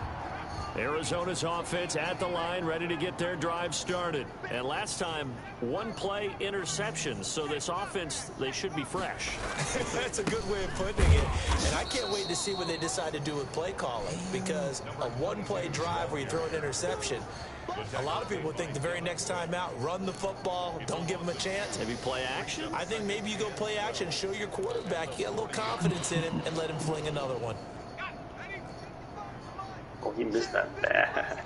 Arizona's offense at the line, ready to get their drive started. And last time, one play interception. So this offense, they should be fresh. That's a good way of putting it. And I can't wait to see what they decide to do with play calling. Because a one-play drive where you throw an interception, a lot of people think the very next time out, run the football, don't give them a chance. Maybe play action? I think maybe you go play action, show your quarterback, you get a little confidence in him, and let him fling another one. Oh, he missed that bad.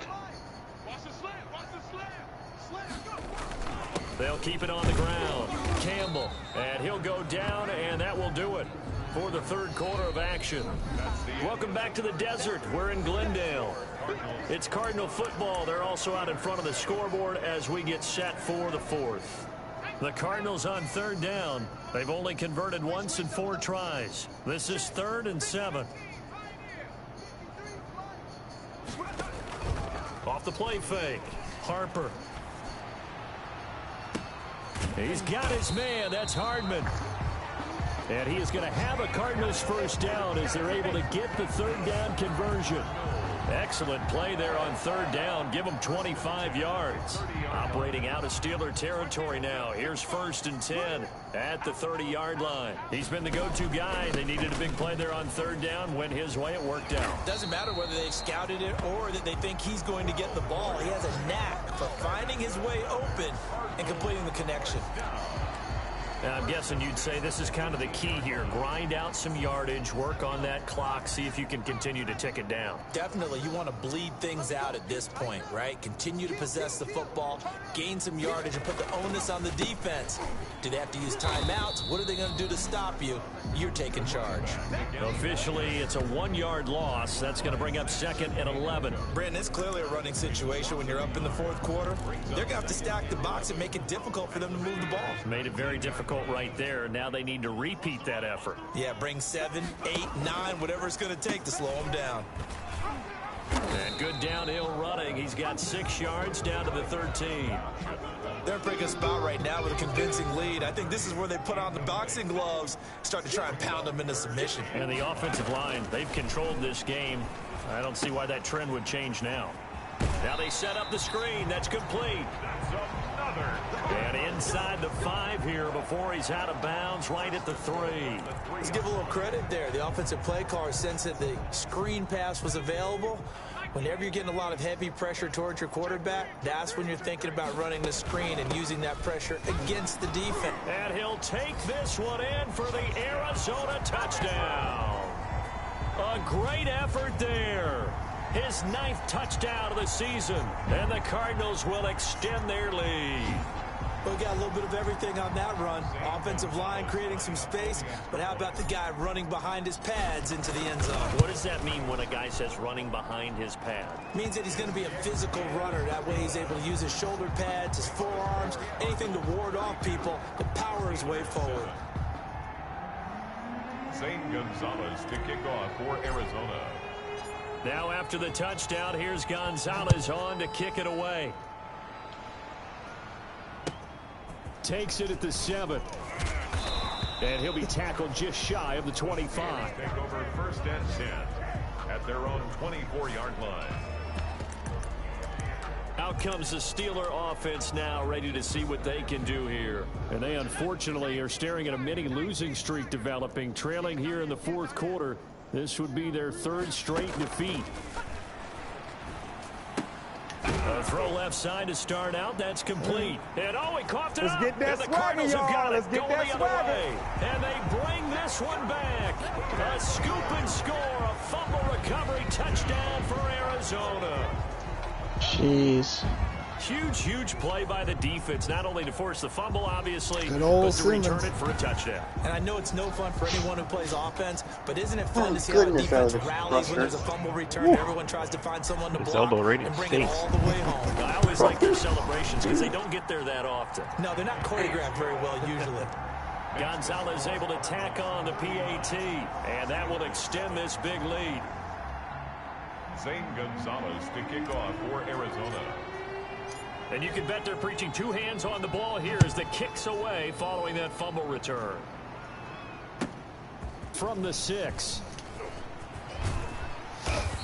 They'll keep it on the ground. Campbell, and he'll go down, and that will do it for the third quarter of action. Welcome back to the desert. We're in Glendale. It's Cardinal football. They're also out in front of the scoreboard as we get set for the fourth. The Cardinals on third down. They've only converted once in 4 tries. This is 3rd and 7. Off the play fake. Harper. He's got his man. That's Hardman. And he is going to have a Cardinals first down as they're able to get the third down conversion. Excellent play there on third down. Give them 25 yards. Operating out of Steeler territory now. Here's 1st and 10 at the 30-yard line. He's been the go-to guy. They needed a big play there on third down. Went his way. It worked out. Doesn't matter whether they scouted it or that they think he's going to get the ball. He has a knack for finding his way open and completing the connection. And I'm guessing you'd say this is kind of the key here. Grind out some yardage, work on that clock, see if you can continue to tick it down. Definitely, you want to bleed things out at this point, right? Continue to possess the football, gain some yardage, and put the onus on the defense. Do they have to use timeouts? What are they going to do to stop you? You're taking charge. Officially, it's a 1-yard loss. That's going to bring up 2nd and 11. Brandon, it's clearly a running situation when you're up in the 4th quarter. They're going to have to stack the box and make it difficult for them to move the ball. Made it very difficult right there. Now they need to repeat that effort. Yeah, bring 7, 8, 9, whatever it's going to take to slow them down. And good downhill running. He's got 6 yards down to the 13. They're in a pretty good spot right now with a convincing lead. I think this is where they put on the boxing gloves, start to try and pound them into submission. And the offensive line, they've controlled this game. I don't see why that trend would change now. Now they set up the screen. That's complete. And inside the 5 here before he's out of bounds, right at the 3. Let's give a little credit there. The offensive play caller sensed that the screen pass was available. Whenever you're getting a lot of heavy pressure towards your quarterback, that's when you're thinking about running the screen and using that pressure against the defense. And he'll take this one in for the Arizona touchdown. A great effort there. His 9th touchdown of the season, and the Cardinals will extend their lead. We got a little bit of everything on that run. Offensive line creating some space, but how about the guy running behind his pads into the end zone? What does that mean when a guy says running behind his pad? Means that he's going to be a physical runner. That way he's able to use his shoulder pads, his forearms, anything to ward off people to power his way forward. Zane Gonzalez to kick off for Arizona. Now after the touchdown, here's Gonzalez on to kick it away. Takes it at the 7. And he'll be tackled just shy of the 25. Take over 1st and 10 at their own 24-yard line. Out comes the Steeler offense now, ready to see what they can do here. And they unfortunately are staring at a mini losing streak developing, trailing here in the 4th quarter. This would be their 3rd straight defeat. A throw left side to start out. That's complete. And he coughed it up. Get that and the Cardinals have got it going the other way. And they bring this one back. A scoop and score. A fumble recovery touchdown for Arizona. Jeez. Huge play by the defense, not only to force the fumble, obviously, Good old but to return Simmons. it for a touchdown. And I know it's no fun for anyone who plays offense, but isn't it fun to see how the defense rallies when there's a fumble return? Everyone tries to find someone to block and bring it all the way home. I always like their celebrations because they don't get there that often. No, they're not choreographed very well usually. Gonzalez able to tack on the PAT, and that will extend this big lead. Zane Gonzalez to kick off for Arizona. And you can bet they're preaching 2 hands on the ball here as the kick's away following that fumble return. From the 6.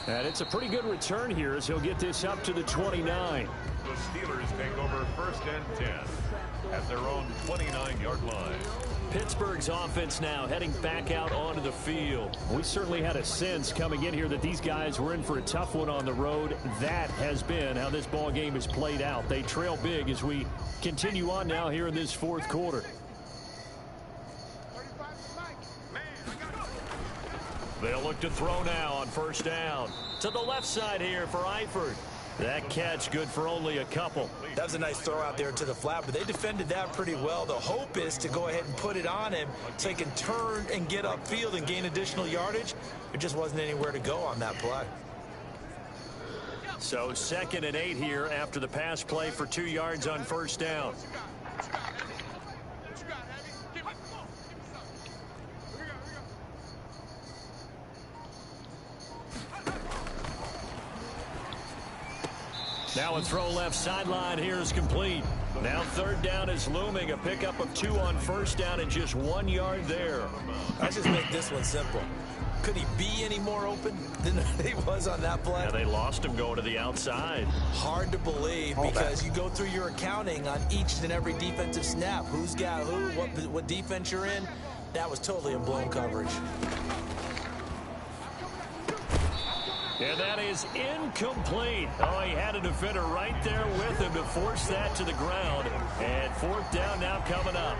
And it's a pretty good return here as he'll get this up to the 29. The Steelers take over 1st and 10 at their own 29-yard line. Pittsburgh's offense now heading back out onto the field. We certainly had a sense coming in here that these guys were in for a tough one on the road. That has been how this ball game has played out. They trail big as we continue on now here in this fourth quarter. They'll look to throw now on 1st down. To the left side here for Eifert. That catch good for only a couple. That was a nice throw out there to the flat, but they defended that pretty well. The hope is to go ahead and put it on him so he can turn and get upfield and gain additional yardage. There just wasn't anywhere to go on that play. So 2nd and 8 here after the pass play for 2 yards on 1st down. Now a throw left sideline here is complete. Now 3rd down is looming. A pickup of 2 on 1st down and just 1 yard there. Let's just make this one simple. Could he be any more open than he was on that play? Yeah, they lost him going to the outside. Hard to believe because you go through your accounting on each and every defensive snap. Who's got who, what defense you're in. That was totally a blown coverage. And that is incomplete. Oh, he had a defender right there with him to force that to the ground. And 4th down now coming up.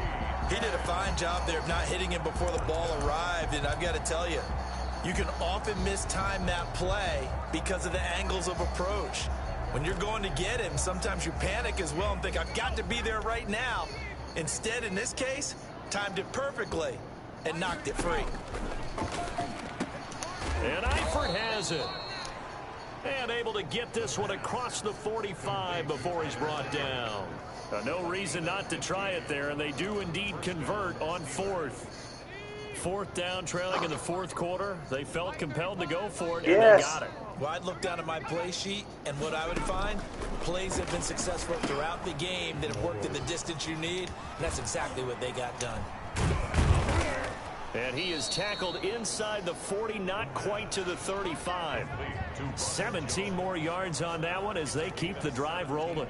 He did a fine job there of not hitting him before the ball arrived. And I've got to tell you, you can often mistime that play because of the angles of approach. When you're going to get him, sometimes you panic as well and think, I've got to be there right now. Instead, in this case, timed it perfectly and knocked it free. And Eifert has it. And able to get this one across the 45 before he's brought down. No reason not to try it there, and they do indeed convert on 4th. 4th down, trailing in the 4th quarter. They felt compelled to go for it, and they got it. Well, I'd look down at my play sheet, and what I would find, plays have been successful throughout the game that have worked at the distance you need, and that's exactly what they got done. And he is tackled inside the 40, not quite to the 35. 17 more yards on that one as they keep the drive rolling.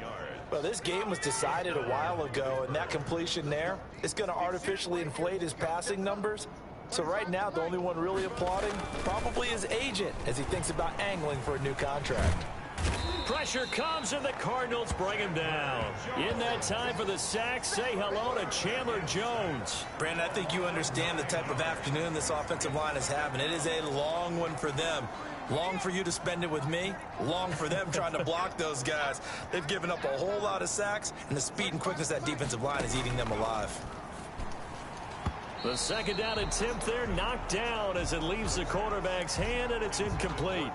Well, this game was decided a while ago, and that completion there is going to artificially inflate his passing numbers. So right now, the only one really applauding probably his agent as he thinks about angling for a new contract. Pressure comes, and the Cardinals bring him down. In that time for the sack, say hello to Chandler Jones. Brandon, I think you understand the type of afternoon this offensive line is having. It is a long one for them. Long for you to spend it with me. Long for them trying to block those guys. They've given up a whole lot of sacks, and the speed and quickness of that defensive line is eating them alive. The 2nd down attempt there knocked down as it leaves the quarterback's hand, and it's incomplete.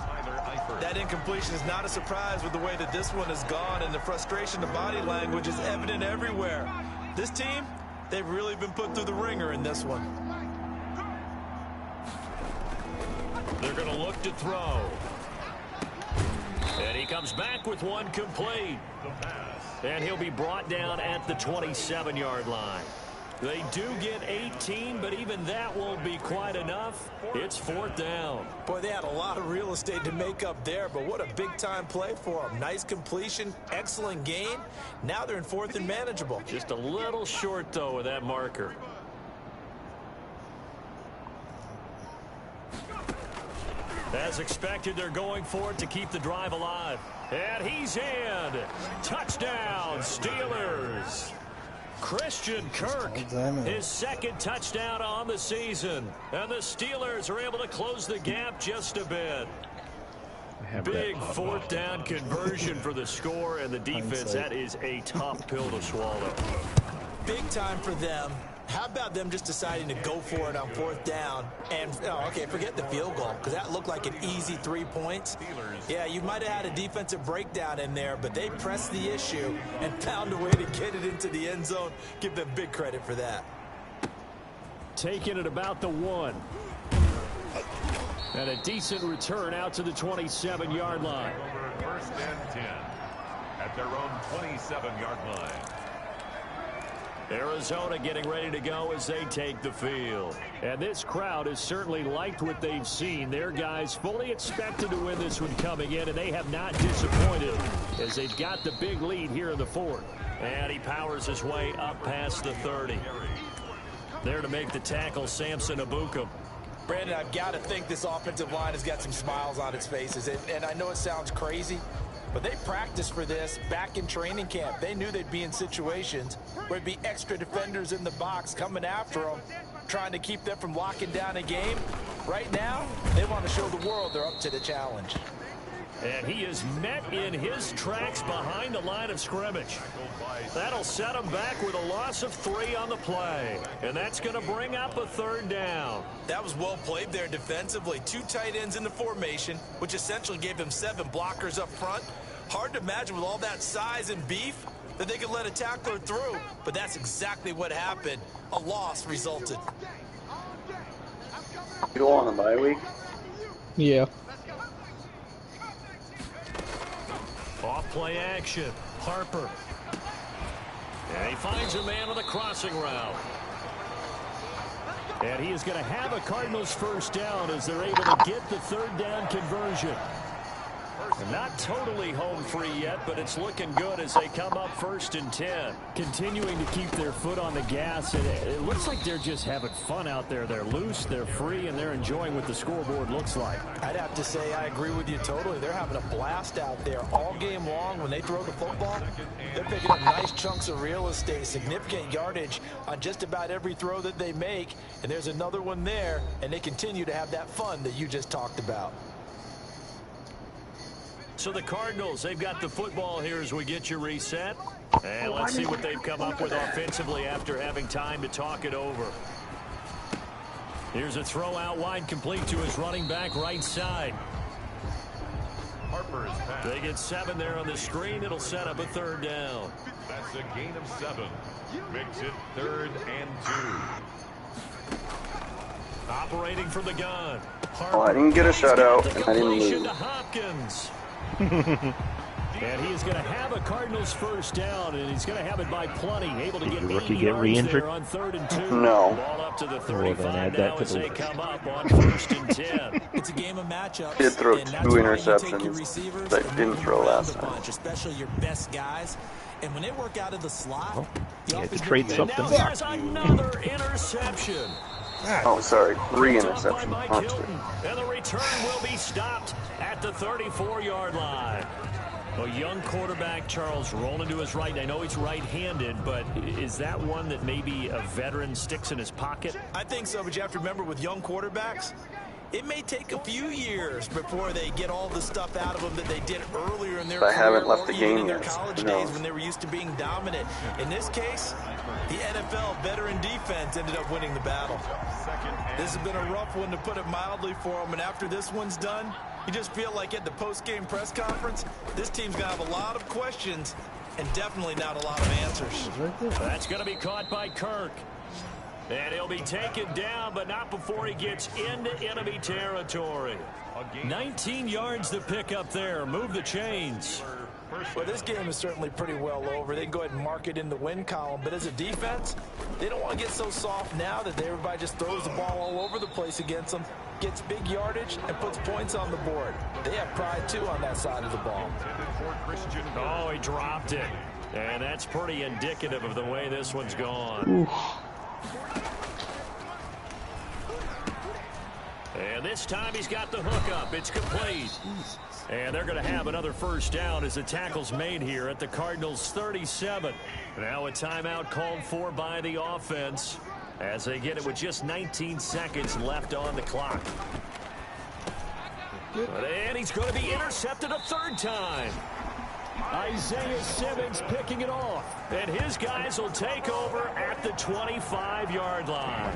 That incompletion is not a surprise with the way that this one has gone, and the frustration, the body language is evident everywhere. This team, they've really been put through the ringer in this one. They're going to look to throw. And he comes back with one complete. And he'll be brought down at the 27-yard line. They do get 18, but even that won't be quite enough. It's 4th down. Boy, they had a lot of real estate to make up there, but what a big-time play for them. Nice completion, excellent gain. Now they're in 4th and manageable. Just a little short, though, with that marker. As expected, they're going for it to keep the drive alive. And he's in. Touchdown, Steelers. Christian Kirk, his 2nd touchdown on the season. And the Steelers are able to close the gap just a bit. Big 4th down conversion for the score and the defense. That is a tough pill to swallow. Big time for them. How about them just deciding to go for it on 4th down? And, okay, forget the field goal, because that looked like an easy 3 points. Yeah, you might have had a defensive breakdown in there, but they pressed the issue and found a way to get it into the end zone. Give them big credit for that. Taking it about the 1. And a decent return out to the 27-yard line. 1st and 10 at their own 27-yard line. Arizona getting ready to go as they take the field. And this crowd has certainly liked what they've seen. Their guys fully expected to win this one coming in, and they have not disappointed as they've got the big lead here in the fourth. And he powers his way up past the 30. There to make the tackle, Samson Abukum. Brandon, I've got to think this offensive line has got some smiles on its faces. And I know it sounds crazy, but they practiced for this back in training camp. They knew they'd be in situations where there'd be extra defenders in the box coming after them, trying to keep them from locking down a game. Right now, they want to show the world they're up to the challenge. And he is met in his tracks behind the line of scrimmage. That'll set him back with a loss of 3 on the play. And that's going to bring up a 3rd down. That was well played there defensively. 2 tight ends in the formation, which essentially gave him 7 blockers up front. Hard to imagine with all that size and beef that they could let a tackler through. But that's exactly what happened. A loss resulted. You go on the bye week? Yeah. Off play action. Harper. And he finds a man on the crossing route. And he is going to have a Cardinals 1st down as they're able to get the 3rd down conversion. Not totally home free yet, but it's looking good as they come up 1st and 10. Continuing to keep their foot on the gas, and it looks like they're just having fun out there. They're loose, they're free, and they're enjoying what the scoreboard looks like. I'd have to say I agree with you totally. They're having a blast out there all game long. When they throw the football, they're picking up nice chunks of real estate, significant yardage on just about every throw that they make. And there's another one there, and they continue to have that fun that you just talked about. So the Cardinals, they've got the football here as we get you reset. And let's see what they've come up with offensively after having time to talk it over. Here's a throw out wide, complete to his running back right side. Harper is passed. They get 7 there on the screen. It'll set up a 3rd down. That's a gain of 7. Makes it 3rd and 2. Operating from the gun. Harper. Oh, I didn't get a shutout. I didn't Completion lose. to Hopkins. And he is going to have a Cardinals 1st down, and he's going to have it by plenty. Able to get 80 yards there on 3rd and 2. No. Ball up to the Well, 35 then add now that to as the they list. come up on 1st and 10. It's a game of matchups. He did throw and 2 that's why you take your interceptions receivers that and didn't move throw around last a time. bunch, especially your best guys. And when they work out of the slot, Well, the you had to offense trade will- something. Now here's another interception. Oh, sorry. 3 Picked off by interceptions. Mike Not 2. Hilton, and the return will be stopped at the 34-yard line. A young quarterback, Charles, rolling to his right. I know he's right-handed, but is that one that maybe a veteran sticks in his pocket? I think so, but you have to remember with young quarterbacks, it may take a few years before they get all the stuff out of them that they did earlier in their I career haven't left or the even game in their yet, so college who days knows? when they were used to being dominant. In this case, the NFL veteran defense ended up winning the battle. This has been a rough one, to put it mildly, for them, and after this one's done, you just feel like at the post-game press conference, this team's going to have a lot of questions and definitely not a lot of answers. That's going to be caught by Kirk. And he'll be taken down, but not before he gets into enemy territory. 19 yards to pick up there. Move the chains. Well, this game is certainly pretty well over. They can go ahead and mark it in the win column. But as a defense, they don't want to get so soft now that everybody just throws the ball all over the place against them, gets big yardage, and puts points on the board. They have pride, too, on that side of the ball. Oh, he dropped it. And that's pretty indicative of the way this one's gone. Oof. And this time he's got the hook up. It's complete. And they're going to have another 1st down as the tackle's made here at the Cardinals' 37. Now a timeout called for by the offense as they get it with just 19 seconds left on the clock. And he's going to be intercepted a 3rd time. Isaiah Simmons picking it off. And his guys will take over at the 25-yard line.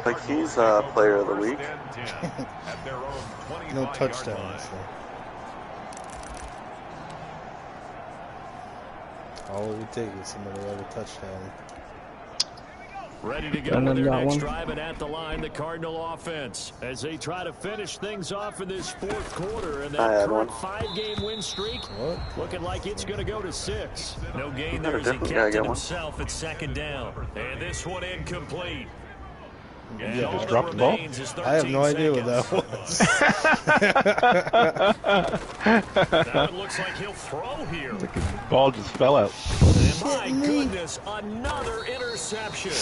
Like he's player of the week. No touchdowns. So. All it would take is somebody to have a touchdown. Ready to go with their next drive, and at the line, the Cardinal offense, as they try to finish things off in this fourth quarter. And that current 5-game win streak looking like it's going to go to 6. No gain there as he kept it himself at second down. And this one incomplete. And just dropped the ball? I have no idea what that was. Now it looks like he'll throw here. The ball just fell out. And my goodness, another interception.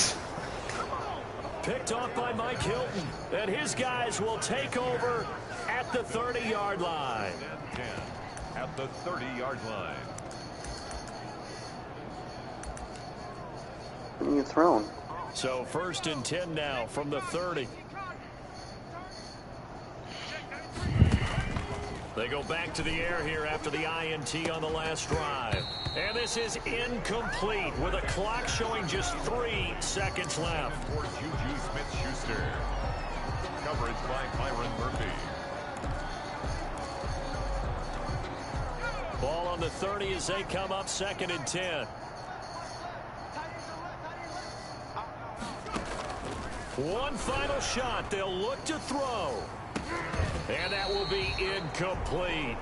Picked off by Mike Hilton. And his guys will take over at the 30-yard line. 10 at the 30-yard line. What are you throwing? So 1st and 10 now from the 30. They go back to the air here after the INT on the last drive. And this is incomplete with a clock showing just 3 seconds left. For Juju Smith-Schuster. Coverage by Byron Murphy. Ball on the 30 as they come up 2nd and 10. One final shot. They'll look to throw. And that will be incomplete.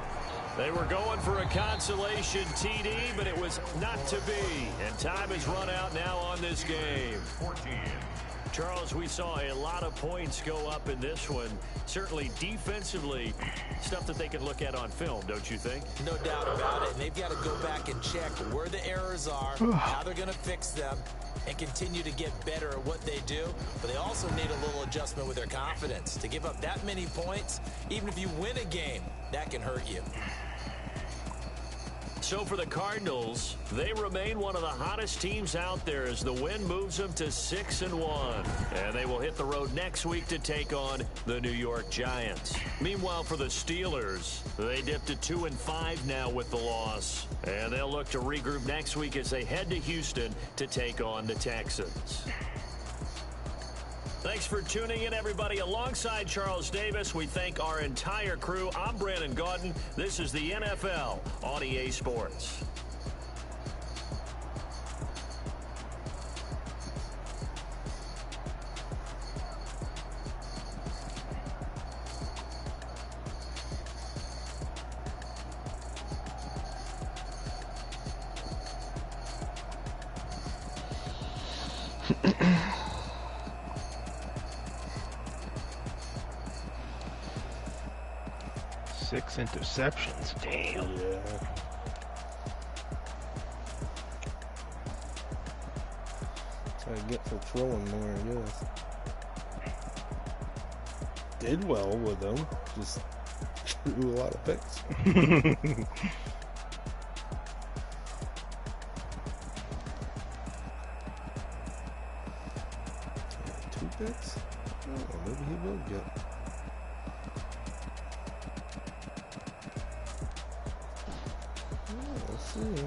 They were going for a consolation TD, but it was not to be. And time has run out now on this game. 14. Charles, we saw a lot of points go up in this one. Certainly defensively, stuff that they can look at on film, don't you think? No doubt about it. And they've got to go back and check where the errors are, how they're going to fix them, and continue to get better at what they do. But they also need a little adjustment with their confidence. To give up that many points, even if you win a game, that can hurt you. So for the Cardinals, they remain one of the hottest teams out there as the win moves them to 6-1. And they will hit the road next week to take on the New York Giants. Meanwhile, for the Steelers, they dipped to 2-5 now with the loss. And they'll look to regroup next week as they head to Houston to take on the Texans. Thanks for tuning in, everybody. Alongside Charles Davis, we thank our entire crew. I'm Brandon Gaudin. This is the NFL on EA Sports. Six interceptions. Damn. Yeah. Try to get for throwing more, I guess. Did well with them. Just threw a lot of picks. 2 picks? Oh, maybe he will get. Let's see.